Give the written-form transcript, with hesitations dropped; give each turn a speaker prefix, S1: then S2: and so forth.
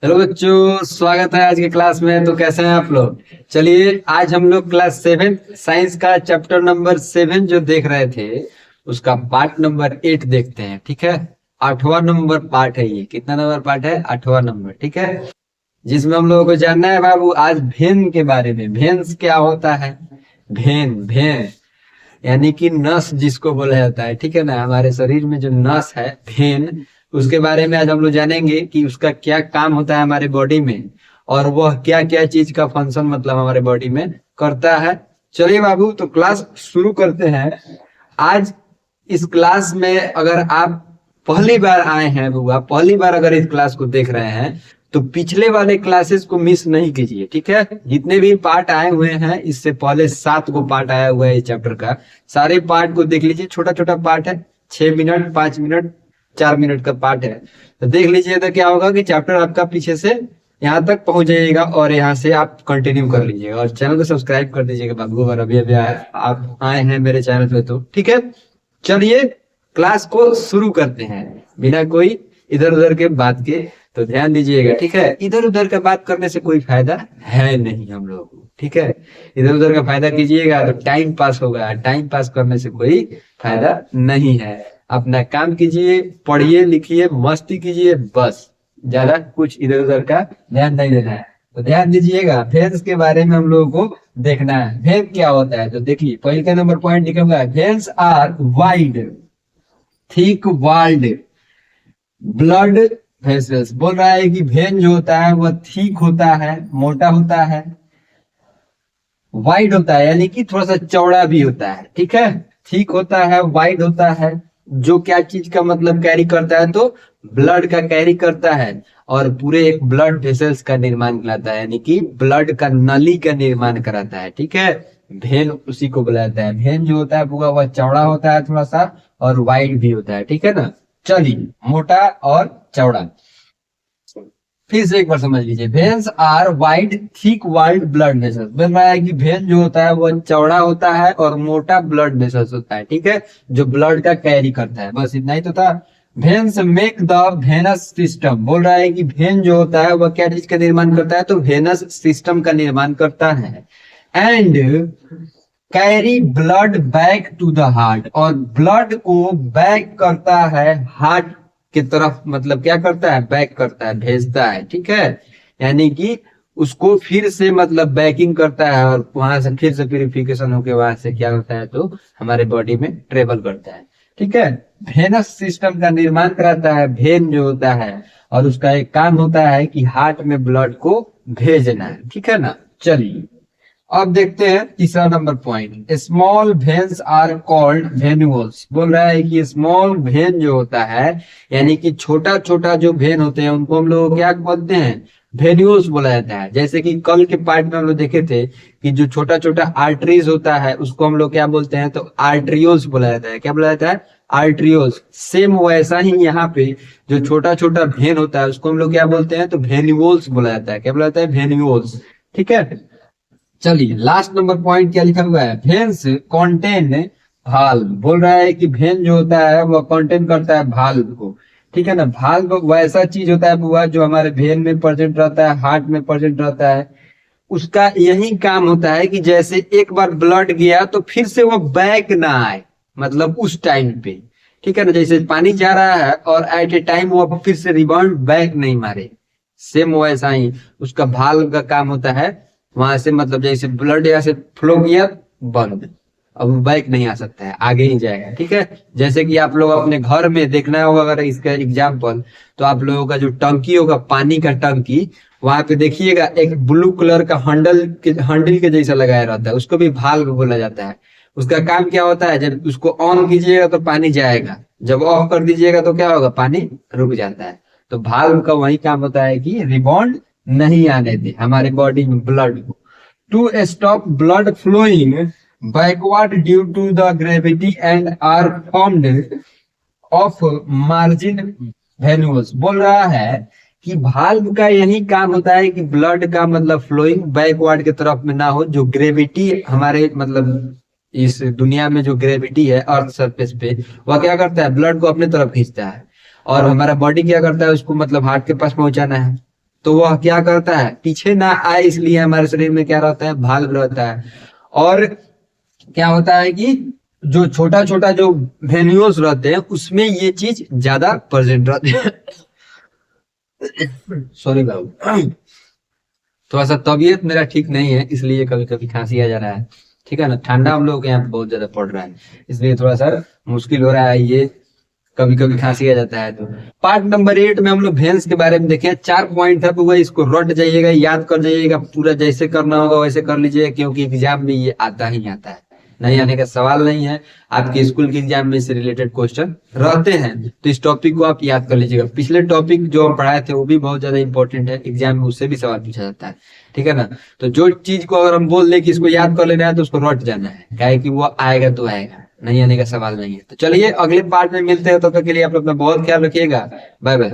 S1: Hello बच्चों, स्वागत है आज के क्लास में। तो कैसे हैं आप लोग? चलिए, आज हम लोग क्लास 7 साइंस का चैप्टर नंबर 7 जो देख रहे थे उसका पार्ट नंबर 8 देखते हैं। ठीक है, 8वां नंबर पार्ट है। ये कितना नंबर पार्ट है? 8वां नंबर। ठीक है, जिसमें हम लोगों को जानना है बाबू आज भेन के बारे में। भेन्स क्या होता है? भेन भेन यानी कि नस जिसको बोला जाता है। ठीक है ना, हमारे शरीर में जो नस है भेन, उसके बारे में आज हम लोग जानेंगे कि उसका क्या काम होता है हमारे बॉडी में, और वह क्या क्या चीज का फंक्शन मतलब हमारे बॉडी में करता है। चलिए बाबू, तो क्लास शुरू करते हैं। आज इस क्लास में अगर आप पहली बार आए हैं बुआ, पहली बार अगर इस क्लास को देख रहे हैं तो पिछले वाले क्लासेस को मिस नहीं कीजिए। ठीक है, जितने भी पार्ट आए हुए हैं इससे पहले 7 को पार्ट आया हुआ है इस चैप्टर का, सारे पार्ट को देख लीजिए। छोटा छोटा पार्ट है, 6 मिनट 5 मिनट 4 मिनट का पार्ट है, तो देख लीजिए। तो क्या होगा कि चैप्टर आपका पीछे से यहाँ तक पहुंच जाइएगा और यहाँ से आप कंटिन्यू कर लीजिएगा। और चैनल को सब्सक्राइब कर दीजिएगा बाबू, अगर अभी अभी आप आए हैं मेरे चैनल पे तो। ठीक है, चलिए क्लास को शुरू करते हैं बिना कोई इधर उधर के बात के। तो ध्यान दीजिएगा, ठीक है, इधर उधर का बात करने से कोई फायदा है नहीं हम लोग को। ठीक है, इधर उधर का फायदा कीजिएगा तो टाइम पास होगा, टाइम पास करने से कोई फायदा नहीं है। अपना काम कीजिए, पढ़िए लिखिए, मस्ती कीजिए, बस ज्यादा कुछ इधर उधर का ध्यान नहीं देना है। तो ध्यान दीजिएगा, भेन्स के बारे में हम लोगों को देखना है। भेन क्या होता है तो देखिए, पहले का नंबर पॉइंट लिखा हुआ है, veins are wide thick walled blood vessels. बोल रहा है कि भेन जो होता है वह थिक होता है, मोटा होता है, वाइड होता है यानी कि थोड़ा सा चौड़ा भी होता है। ठीक है, थिक होता है, वाइड होता है, जो क्या चीज का मतलब कैरी करता है तो ब्लड का कैरी करता है, और पूरे एक ब्लड वेसल्स का निर्माण कराता है, यानी कि ब्लड का नली का निर्माण कराता है। ठीक है, भेन उसी को बुलाता है। भेन जो होता है पूरा वह चौड़ा होता है थोड़ा सा, और वाइड भी होता है। ठीक है ना, चलिए, मोटा और चौड़ा फिर से एक बार समझ लीजिए। Veins are wide thick walled blood vessels. बोल रहा है कि वेन जो होता है वो चौड़ा होता है और मोटा ब्लड वेसल्स होता है। ठीक है, जो ब्लड का कैरी करता है। बस इतना ही तो था। Veins make the venous system. बोल रहा है कि वेन जो होता है वह क्या चीज का निर्माण करता है तो वेनस सिस्टम का निर्माण करता है। And carry blood back to the heart, और ब्लड को बैक करता है हार्ट की तरफ, मतलब क्या करता है, बैक करता है, भेजता है। ठीक है, यानी कि उसको फिर से मतलब बैकिंग करता है, और वहां से फिर से प्यूरिफिकेशन होके वहां से क्या होता है तो हमारे बॉडी में ट्रेवल करता है। ठीक है, वेनस सिस्टम का निर्माण कराता है भेन जो होता है, और उसका एक काम होता है कि हार्ट में ब्लड को भेजना है। ठीक है ना, चलिए अब देखते हैं तीसरा number point, small veins are called venules. बोल रहा है कि स्मॉल वेन जो होता है यानी कि छोटा छोटा जो वेन होते हैं उनको हम लोग क्या बोलते हैं, वेन्यूल्स बोला जाता है। जैसे कि कल के पार्ट में हम लोग देखे थे कि जो छोटा छोटा आर्टरीज होता है उसको हम लोग क्या बोलते हैं तो आर्ट्रियोल्स बोला जाता है। क्या बोला जाता है? आर्ट्रियोल्स। सेम वैसा ही यहाँ पे जो छोटा छोटा वेन होता है उसको हम लोग क्या बोलते हैं तो वेन्यूल्स बोला जाता है। क्या बोला जाता है? वेन्यूल्स। ठीक है, चलिए लास्ट नंबर पॉइंट क्या लिखा हुआ है, भेन्स कॉन्टेन भाल्व। बोल रहा है कि भेन जो होता है वह कॉन्टेन करता है भाल्व को। ठीक है ना, भाल्व वैसा चीज होता है बुआ जो हमारे भेन में प्रेजेंट रहता है, हार्ट में प्रेजेंट रहता है। उसका यही काम होता है कि जैसे एक बार ब्लड गया तो फिर से वो बैक ना आए, मतलब उस टाइम पे। ठीक है ना, जैसे पानी जा रहा है और एट ए टाइम वो फिर से रिबाउंड बैक नहीं मारे, सेम वैसा ही उसका भाल्व का काम होता है। वहां से मतलब जैसे ब्लड यहाँ से फ्लो किया, बंद, अब बैक नहीं आ सकता है, आगे ही जाएगा। ठीक है, जैसे कि आप लोग अपने घर में देखना होगा अगर इसका एग्जाम्पल, तो आप लोगों का जो टंकी होगा पानी का टंकी, वहां पे देखिएगा एक ब्लू कलर का हैंडल के जैसा लगाया रहता है, उसको भी भाल्व बोला जाता है। उसका काम क्या होता है, जब उसको ऑन कीजिएगा तो पानी जाएगा, जब ऑफ कर दीजिएगा तो क्या होगा, पानी रुक जाता है। तो भाल्व का वही काम होता है कि रिबाउंड नहीं आने दे हमारे बॉडी में ब्लड को, to stop blood flowing backward due to the gravity and are formed of margin venules. बोल रहा है कि भाल्व का यही काम होता है कि ब्लड का मतलब फ्लोइंग बैकवर्ड की तरफ में ना हो। जो ग्रेविटी हमारे मतलब इस दुनिया में जो ग्रेविटी है अर्थ सरफेस पे, वह क्या करता है, ब्लड को अपने तरफ खींचता है, और हमारा बॉडी क्या करता है, उसको मतलब हार्ट के पास पहुंचाना है। तो वह क्या करता है, पीछे ना आए इसलिए हमारे शरीर में क्या रहता है, भाग रहता है। और क्या होता है कि जो छोटा छोटा जो वेन्यूल्स रहते हैं उसमें ये चीज ज्यादा प्रेजेंट रहती है। सॉरी बाबू, थोड़ा सा तबीयत मेरा ठीक नहीं है इसलिए कभी कभी खांसी आ जा रहा है, ठीक है ना। ठंडा हम लोग के यहाँ पे बहुत ज्यादा पड़ रहा है इसलिए थोड़ा सा मुश्किल हो रहा है, ये कभी कभी खांसी आ जाता है। तो पार्ट नंबर 8 में हम लोग भेंस के बारे में देखें। 4 पॉइंट था, पूरा इसको रट जाइएगा, याद कर जाइएगा, पूरा जैसे करना होगा वैसे कर लीजिएगा, क्योंकि एग्जाम में ये आता ही आता है, नहीं आने का सवाल नहीं है। आपके स्कूल के एग्जाम में इससे रिलेटेड क्वेश्चन रहते हैं, तो इस टॉपिक को आप याद कर लीजिएगा। पिछले टॉपिक जो हम पढ़ाए थे वो भी बहुत ज्यादा इंपॉर्टेंट है, एग्जाम में उससे भी सवाल पूछा जाता है, ठीक है ना। तो जो चीज को अगर हम बोल दे कि इसको याद कर लेना है तो उसको रट जाना है, क्या है कि वो आएगा तो आएगा, नहीं आने का सवाल नहीं है। तो चलिए अगले पार्ट में मिलते हैं, तब तक के लिए आप अपना बहुत ख्याल रखिएगा। Bye bye.